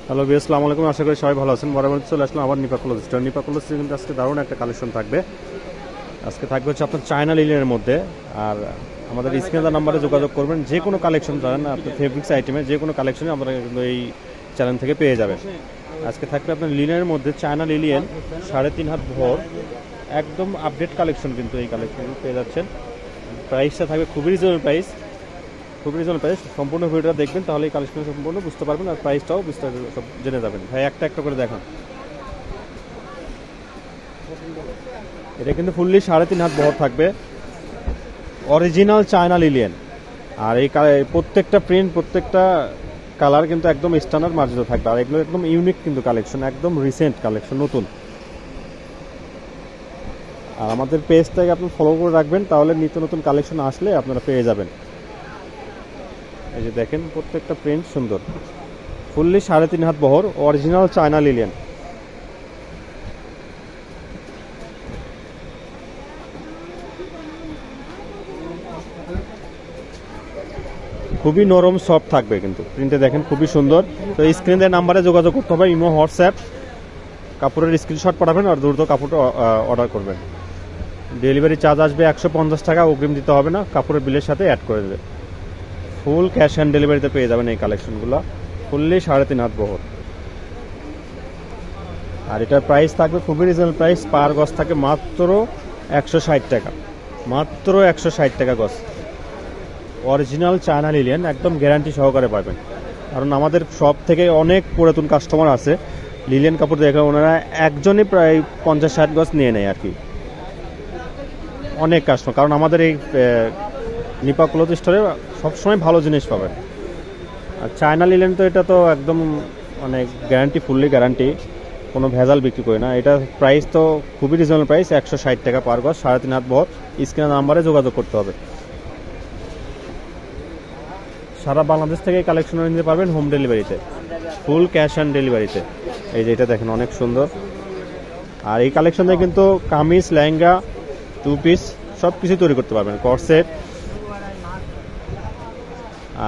Hello বিয়াস, আসসালামু আলাইকুম। আশা করি সবাই ভালো আছেন। বরাবর চলে আসলাম আবার Nipa cloth store. Nipa cloth স্টোরে কিন্তু আজকে দারুণ একটা কালেকশন থাকবে। আজকে থাকবে হচ্ছে আপনার চায়না লিলেনের মধ্যে। আর আমাদের স্ক্রিনে নাম্বারে যোগাযোগ করবেন, যে কোনো কালেকশন জানেন আপনার ফেব্রিক্স আইটেমের যে কোনো কালেকশনই আপনারা কিন্তু এই চ্যানেল থেকে পেয়ে যাবেন। আজকে থাকবে আপনার লিলেনের মধ্যে চায়না লিলিয়ান 3.5 হাত ভর, একদম আপডেট কালেকশন কিন্তু এই কালেকশন পেয়ে যাচ্ছেন। প্রাইসটা থাকবে খুবই রিজনেবল প্রাইস, সম্পূর্ণ ভিডিওটা দেখবেন, তাহলে এই কালেকশন সম্পূর্ণ বুঝতে পারবেন আর প্রাইসটাও বিস্তারিত সব জেনে যাবেন। ভাই একটা একটা করে দেখান। এটা কিন্তু ফুললি 3.5 হাত বহর থাকবে, অরিজিনাল চায়না লিলিয়ান। আর এই প্রত্যেকটা প্রিন্ট, প্রত্যেকটা কালার কিন্তু একদম স্ট্যান্ডার্ড মার্জিত থাকবে। আর এগুলো একদম ইউনিক কিন্তু কালেকশন, একদম রিসেন্ট কালেকশন, নতুন। আর আমাদের পেজটাকে আপনি ফলো করে রাখবেন, তাহলে নিত্য নতুন কালেকশন আসলে আপনারা পেয়ে যাবেন। এই যে দেখেন প্রত্যেকটা প্রিন্ট সুন্দর, ফুললি 3.5 হাত বহর, অরিজিনাল চায়না লিলিয়ান। খুবই নরম সফট থাকবে কিন্তু প্রিন্টে, দেখেন খুবই সুন্দর। তো স্ক্রিনের নাম্বারে যোগাযোগ করতে হবে, ইমো, হোয়াটসঅ্যাপ, কাপড়ের স্ক্রিনশট পাঠাবেন আর দ্রুত কাপড়টা অর্ডার করবেন। ডেলিভারি চার্জ আসবে 150 টাকা, অগ্রিম দিতে হবে না, কাপড়ের বিলের সাথে অ্যাড করে দেবে। ফুল ক্যাশ অন ডেলিভারিতে পেয়ে যাবেন এই কালেকশনগুলো, ফুললি 3.5 হাত বহর। আর এটার প্রাইস থাকবে খুবই রিজনেবল প্রাইস, পার গজ থাকে মাত্র 160 টাকা, মাত্র 160 টাকা গজ। অরিজিনাল চায়না লিলিয়ান, একদম গ্যারান্টি সহকারে পাবেন। কারণ আমাদের সব থেকে অনেক পুরাতন কাস্টমার আছে, লিলিয়ান কাপড় দেখে ওনারা একজনই প্রায় 50-60 গজ নিয়ে নেয় আর কি, অনেক কাস্টমার। কারণ আমাদের এই নিপা ক্লথ স্টোরে সবসময় ভালো জিনিস পাবেন। আর চায়না লিলেন তো এটা তো একদম মানে গ্যারান্টি, ফুললি গ্যারান্টি, কোনো ভেজাল বিক্রি করে না। এটা প্রাইস তো খুবই রিজনেবল প্রাইস, 160 টাকা পার গজ, 3.5 হাত বহর। স্ক্রিনের নাম্বারে যোগাযোগ করতে হবে। সারা বাংলাদেশ থেকে কালেকশন নিতে পারবেন হোম ডেলিভারিতে, ফুল ক্যাশ অন ডেলিভারিতে। এই যে এটা দেখেন অনেক সুন্দর। আর এই কালেকশনে কিন্তু কামিজ, লেহেঙ্গা, 2 পিস সব কিছু তৈরি করতে পারবেন, কর্সেট।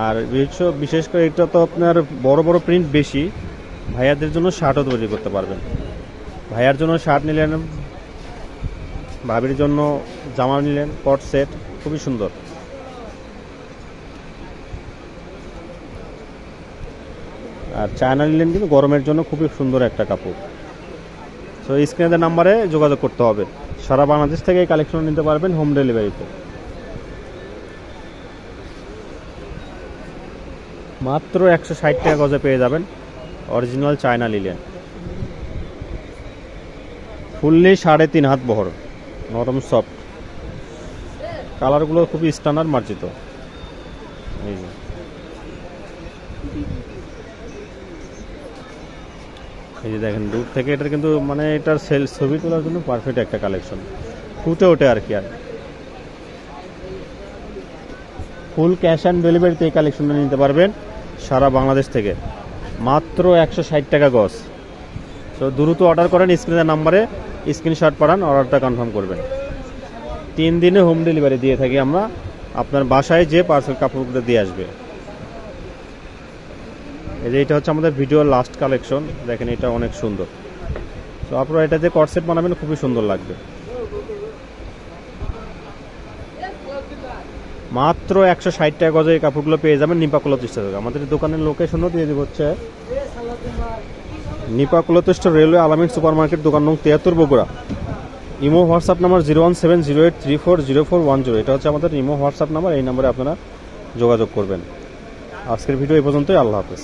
আর বিশেষ করে এটা তো আপনার বড় বড় প্রিন্ট বেশি, ভাইয়াদের জন্য শার্টও তৈরি করতে পারবেন। ভাইয়ার জন্য শার্ট নিলেন, ভাবির জন্য জামা নিলেন, কট সেট, খুবই সুন্দর। আর চায়না নিলেন কিন্তু গরমের জন্য খুবই সুন্দর একটা কাপড়। তো স্ক্রিনের নাম্বারে যোগাযোগ করতে হবে। সারা বাংলাদেশ থেকে এই কালেকশন নিতে পারবেন হোম ডেলিভারিতে, মাত্র 160 টাকা গজে পেয়ে যাবেন অরিজিনাল চায়না লিলিয়ান, ফুললি 3.5 হাত বহর, নরম সফট। কালারগুলো খুবই স্ট্যান্ডার্ড মার্জিত। এই যে দেখেন দূর থেকে এটা কিন্তু মানে এটার ছবি তোলার জন্য পারফেক্ট একটা কালেকশন, ফুটে ওঠে আর কি। আর ফুল ক্যাশ অন ডেলিভারিতে এই কালেকশনটা নিতে পারবেন সারা বাংলাদেশ থেকে, মাত্র 160 টাকা গজ। তো দ্রুত অর্ডার করেন, স্ক্রিনের নাম্বারে স্ক্রিনশট পাঠান, অর্ডারটা কনফার্ম করবেন। 3 দিনে হোম ডেলিভারি দিয়ে থাকি আমরা, আপনার বাসায় যে পার্সেল কাপড়গুলো দিয়ে আসবে। এই যে এটা হচ্ছে আমাদের ভিডিওর লাস্ট কালেকশন, দেখেন এটা অনেক সুন্দর। তো আপনারা এটা যে কটসেট বানাবেন খুবই সুন্দর লাগবে। মাত্র 160 টাকা গজে এই কাপড়গুলো পেয়ে যাবেন নিপা ক্লথ স্টোরে। আমাদের দোকানের লোকেশনও দিয়ে দিব হচ্ছে নিপা ক্লথ স্টোর, রেলওয়ে আলামিন সুপার মার্কেট, দোকান নং 73, বগুড়া। Imo WhatsApp number 01708340410। এটা হচ্ছে আমাদের ইমো হোয়াটসঅ্যাপ নাম্বার, এই নাম্বারে আপনারা যোগাযোগ করবেন। আজকের ভিডিও এই পর্যন্তই, আল্লাহ হাফেজ।